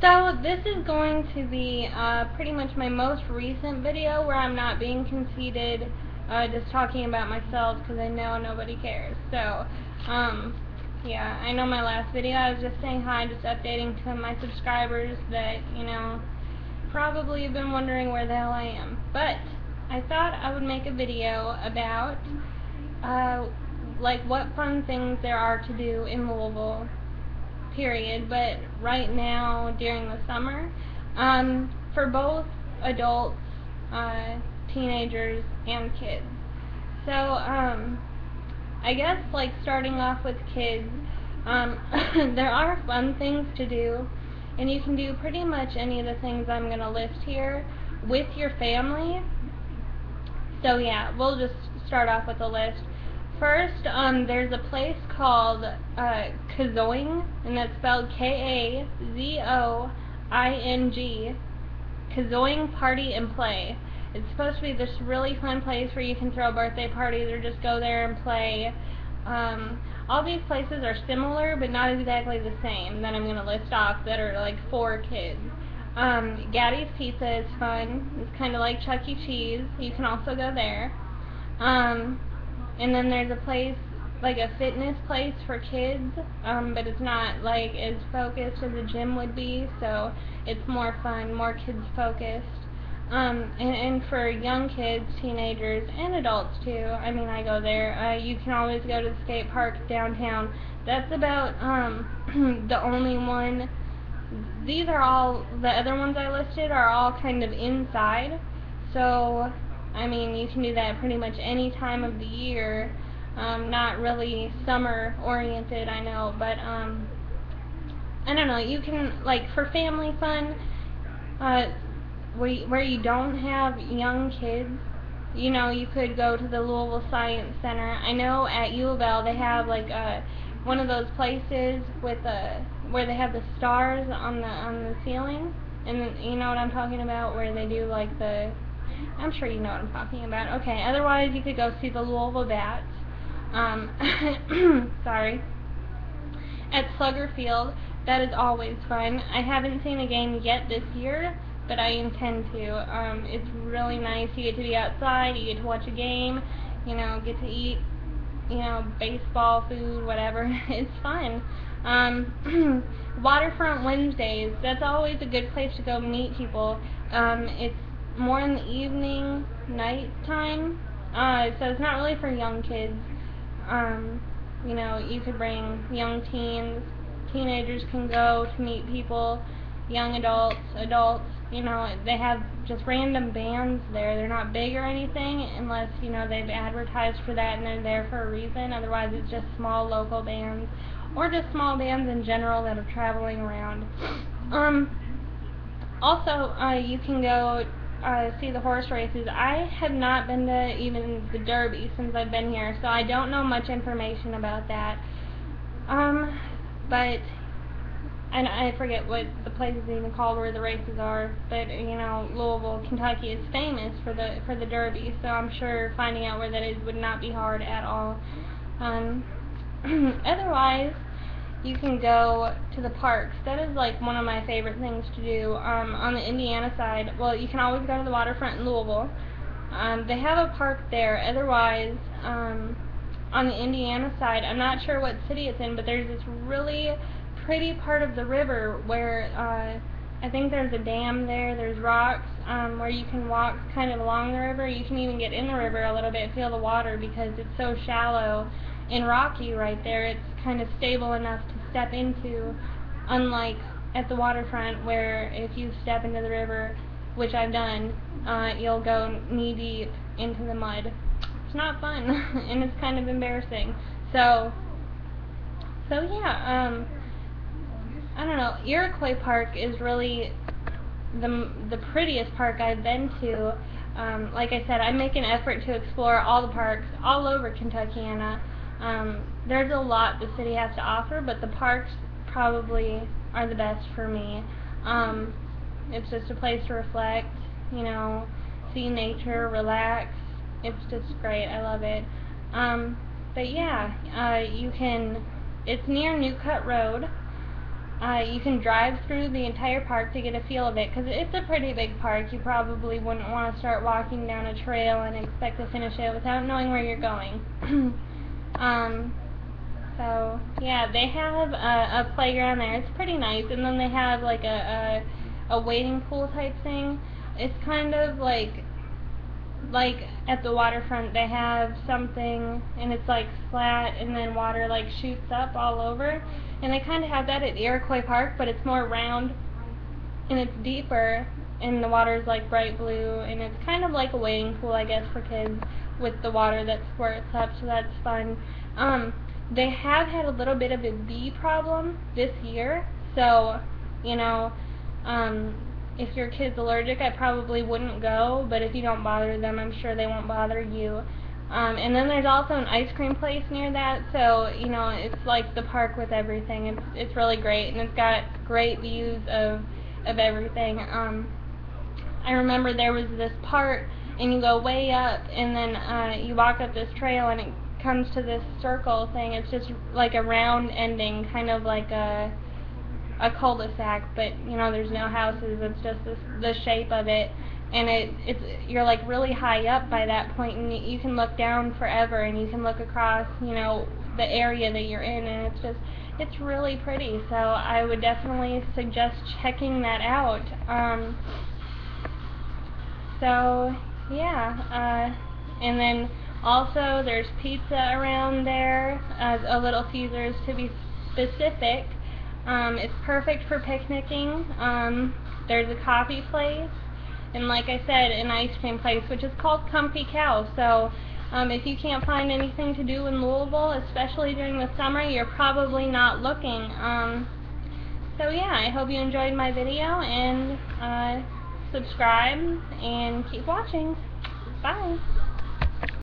So this is going to be pretty much my most recent video where I'm not being conceited, just talking about myself because I know nobody cares. So, yeah, I know my last video I was just saying hi, just updating to my subscribers that, probably have been wondering where the hell I am. But I thought I would make a video about, like, what fun things there are to do in Louisville, period, but right now during the summer, for both adults, teenagers, and kids. So, I guess, like, starting off with kids, there are fun things to do, and you can do pretty much any of the things I'm going to list here with your family. So yeah, we'll just start off with a list. First, there's a place called Kazoing, and that's spelled K-A-Z-O-I-N-G, Kazoing Party and Play. It's supposed to be this really fun place where you can throw birthday parties or just go there and play. All these places are similar, but not exactly the same that I'm going to list off that are like for kids. Gaddy's Pizza is fun. It's kind of like Chuck E. Cheese. You can also go there. And then there's a place, like a fitness place for kids, but it's not like as focused as a gym would be, so it's more fun, more kids focused. And for young kids, teenagers, and adults too, I mean, I go there. You can always go to the skate park downtown. That's about the only one. These are all, the other ones I listed are all kind of inside, so I mean, you can do that pretty much any time of the year. Not really summer oriented, I know, but I don't know, you can, like, for family fun, where you don't have young kids, you could go to the Louisville Science Center. I know at U of L they have like one of those places with where they have the stars on the ceiling, and you know what I'm talking about, where they do like I'm sure you know what I'm talking about. Okay, otherwise you could go see the Louisville Bats. Sorry. At Slugger Field, that is always fun. I haven't seen a game yet this year, but I intend to. It's really nice. You get to be outside, you get to watch a game, get to eat, baseball, food, whatever. It's fun. Waterfront Wednesdays, that's always a good place to go meet people. It's more in the evening, night time, so it's not really for young kids. You could bring young teens, teenagers can go to meet people, young adults, they have just random bands there. They're not big or anything unless, they've advertised for that and they're there for a reason. Otherwise it's just small local bands, or just small bands in general that are traveling around. Also, you can go see the horse races. I have not been to even the Derby since I've been here, so I don't know much information about that. But, and I forget what the place is even called where the races are, but Louisville, Kentucky is famous for the Derby, so I'm sure finding out where that is would not be hard at all. Otherwise, you can go to the parks. That is like one of my favorite things to do. On the Indiana side, well, you can always go to the waterfront in Louisville. They have a park there. Otherwise, on the Indiana side, I'm not sure what city it's in, but there's this really pretty part of the river where I think there's a dam there. There's rocks where you can walk kind of along the river. You can even get in the river a little bit, feel the water, because it's so shallow and rocky right there. It's kind of stable enough to step into, unlike at the waterfront where if you step into the river, which I've done, you'll go knee deep into the mud. It's not fun and it's kind of embarrassing. So yeah, I don't know, Iroquois Park is really the prettiest park I've been to. Like I said, I make an effort to explore all the parks all over Kentucky. There's a lot the city has to offer, but the parks probably are the best for me. It's just a place to reflect, see nature, relax. It's just great. I love it. But yeah, it's near New Cut Road. You can drive through the entire park to get a feel of it, because it's a pretty big park. You probably wouldn't want to start walking down a trail and expect to finish it without knowing where you're going. So, yeah, they have a playground there. It's pretty nice, and then they have like a wading pool type thing. It's kind of like at the waterfront they have something, and it's like flat, and then water like shoots up all over, and they kind of have that at Iroquois Park, but it's more round and it's deeper, and the water's like bright blue, and it's kind of like a wading pool, I guess, for kids, with the water that squirts up, so that's fun. They have had a little bit of a bee problem this year, so, you know, if your kid's allergic, I probably wouldn't go, but if you don't bother them, I'm sure they won't bother you. And then there's also an ice cream place near that, so, you know, it's like the park with everything. It's really great, and it's got great views of everything. I remember there was this part, and you go way up, and then you walk up this trail, and it comes to this circle thing. It's just like a round ending, kind of like a cul-de-sac, but you know, there's no houses. It's just the shape of it, and you're like really high up by that point, and you can look down forever, and you can look across, you know, the area that you're in, and it's really pretty. So I would definitely suggest checking that out. So yeah, and then also there's pizza around there, a Little Caesars to be specific. It's perfect for picnicking. There's a coffee place, and like I said, an ice cream place, which is called Comfy Cow. So if you can't find anything to do in Louisville, especially during the summer, you're probably not looking. So yeah, I hope you enjoyed my video, and subscribe and keep watching. Bye.